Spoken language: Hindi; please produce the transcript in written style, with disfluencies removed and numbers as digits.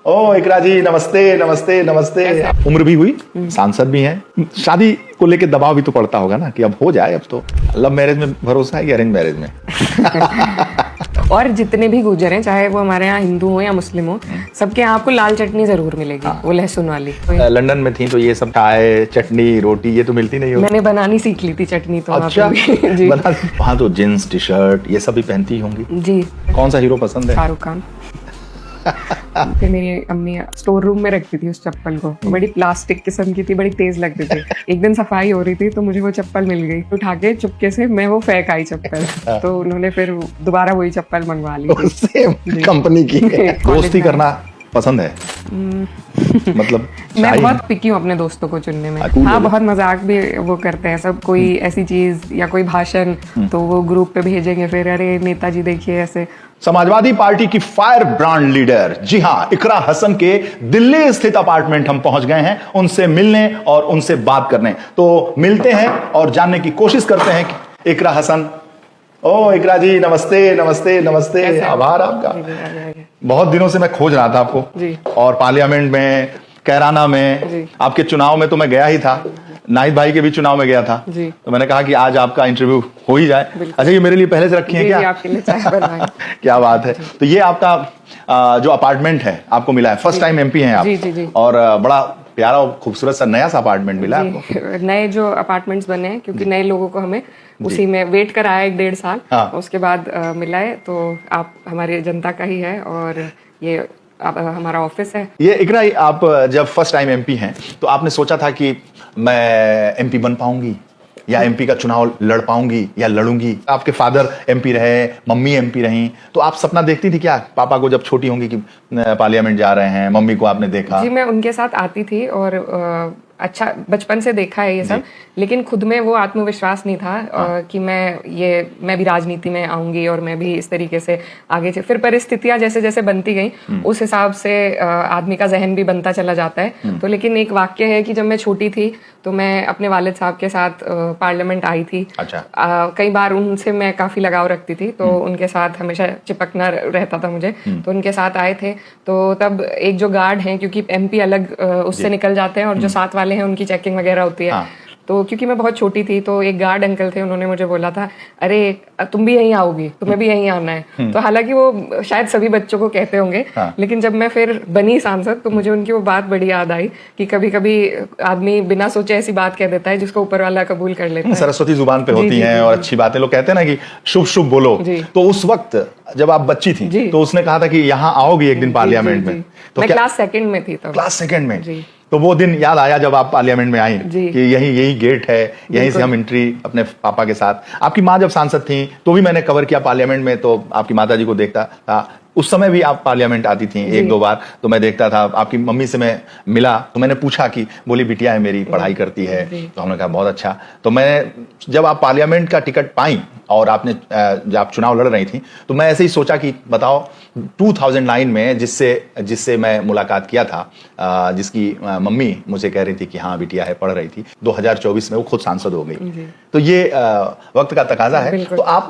ओ इकरा जी, नमस्ते नमस्ते नमस्ते। उम्र भी हुई, सांसद भी हैं, शादी को लेके दबाव भी तो पड़ता होगा ना कि अब हो जाए। अब तो लव मैरिज में भरोसा है कि अरेंज मैरिज में? और जितने भी गुजर हैं, चाहे वो हमारे यहाँ हिंदू हो या मुस्लिम हो, सबके यहाँ आपको लाल चटनी जरूर मिलेगी। वो लहसुन वाली। लंदन में थी तो ये सब चाय चटनी रोटी ये तो मिलती नहीं होगी। मैंने बनानी सीख ली थी चटनी तो। अच्छा, जी। वहाँ तो जींस टी शर्ट ये सब भी पहनती होंगी। जी। कौन सा हीरो पसंद है? शाहरुख खान। फिर मेरी अम्मी स्टोर रूम में रखती थी उस चप्पल को, बड़ी प्लास्टिक किस्म की थी, बड़ी तेज लगती थी। एक दिन सफाई हो रही थी तो मुझे वो चप्पल मिल गई, उठा के चुपके से मैं वो फेंक आई चप्पल। तो उन्होंने फिर दोबारा वही चप्पल मंगवा ली थी। कंपनी की। दोस्ती करना पसंद है? मतलब मैं बहुत पिकी हूँ अपने दोस्तों को चुनने में। हाँ, बहुत मजाक भी वो करते हैं सब। कोई ऐसी चीज या कोई भाषण तो वो ग्रुप पे भेजेंगे, फिर अरे नेताजी देखिए ऐसे। समाजवादी पार्टी की फायर ब्रांड लीडर, जी हां, इकरा हसन के दिल्ली स्थित अपार्टमेंट हम पहुंच गए हैं उनसे मिलने और उनसे बात करने। तो मिलते हैं और जानने की कोशिश करते हैं कि इकरा हसन। ओ इकरा जी, नमस्ते नमस्ते नमस्ते। आभार आपका। बहुत दिनों से मैं खोज रहा था आपको जी। और पार्लियामेंट में, कैराना में, आपके चुनाव में तो मैं गया ही था, नाहिद भाई के भी चुनाव में गया था जी। तो मैंने कहा कि आज आपका इंटरव्यू हो ही जाए। अच्छा, ये मेरे लिए पहले से रखी है क्या? आपके लिए चाय बनवाई। क्या बात है। तो ये आपका जो अपार्टमेंट है आपको मिला है, फर्स्ट टाइम एमपी हैं आप। जी, जी, जी। और बड़ा प्यारा और खूबसूरत सा नया सा अपार्टमेंट मिला है आपको। नए जो अपार्टमेंट्स बने हैं, क्योंकि नए लोगों को हमें उसी में वेट कराया 1-1.5 साल। हाँ। उसके बाद मिला है। तो आप हमारी जनता का ही है और ये हमारा ऑफिस है। ये इकरा, आप जब फर्स्ट टाइम एमपी हैं तो आपने सोचा था कि मैं एमपी बन पाऊंगी या एमपी का चुनाव लड़ पाऊंगी या लड़ूंगी? आपके फादर एमपी रहे, मम्मी एमपी रही, तो आप सपना देखती थी क्या पापा को जब छोटी होंगी कि पार्लियामेंट जा रहे हैं? मम्मी को आपने देखा? जी, मैं उनके साथ आती थी और अच्छा बचपन से देखा है ये सब, लेकिन खुद में वो आत्मविश्वास नहीं था कि मैं भी राजनीति में आऊंगी और मैं भी इस तरीके से आगे फिर परिस्थितियां जैसे जैसे बनती गई उस हिसाब से आदमी का जहन भी बनता चला जाता है। तो लेकिन एक वाक्य है कि जब मैं छोटी थी तो मैं अपने वालिद साहब के साथ पार्लियामेंट आई थी। अच्छा। कई बार उनसे मैं काफी लगाव रखती थी, तो उनके साथ हमेशा चिपकना रहता था मुझे। तो उनके साथ आए थे तो तब एक जो गार्ड हैं, क्योंकि एमपी अलग उससे निकल जाते हैं और जो साथ वाले हैं उनकी चेकिंग वगैरह होती है। हाँ। तो क्योंकि मैं बहुत छोटी थी तो एक गार्ड अंकल थे, उन्होंने मुझे बोला था, अरे तुम भी यहीं आओगी, तुम्हें भी यहीं आना है। तो हालांकि वो शायद सभी बच्चों को कहते होंगे। हाँ। लेकिन जब मैं फिर बनी सांसद तो मुझे उनकी वो बात बड़ी याद आई कि कभी कभी आदमी बिना सोचे ऐसी बात कह देता है जिसको ऊपर वाला कबूल कर लेता है। सरस्वती जुबान पे होती हैं और अच्छी बातें, लोग कहते हैं ना कि शुभ शुभ बोलो। तो उस वक्त जब आप बच्ची थी तो उसने कहा था कि यहाँ आओगी एक दिन पार्लियामेंट में, तो मैं क्लास 2 में थी तब। क्लास 2 में? तो वो दिन याद आया जब आप पार्लियामेंट में आई कि यही गेट है, यहीं से हम एंट्री अपने पापा के साथ। आपकी माँ जब सांसद थी तो भी मैंने कवर किया पार्लियामेंट में, तो आपकी माताजी को देखता था। उस समय भी आप पार्लियामेंट आती थी 1-2 बार, तो मैं देखता था। आपकी मम्मी से मैं मिला तो मैंने पूछा कि बोली बिटिया है मेरी, पढ़ाई करती है। तो हमने कहा बहुत अच्छा। तो मैं जब आप पार्लियामेंट का टिकट पाई और आपने जब आप चुनाव लड़ रही थी तो मैं ऐसे ही सोचा कि बताओ 2009 में जिससे मैं मुलाकात किया था, जिसकी मम्मी मुझे कह रही थी कि हाँ बिटिया है, पढ़ रही थी, 2024 में वो खुद सांसद हो गई। तो ये वक्त का तकाजा है। तो आप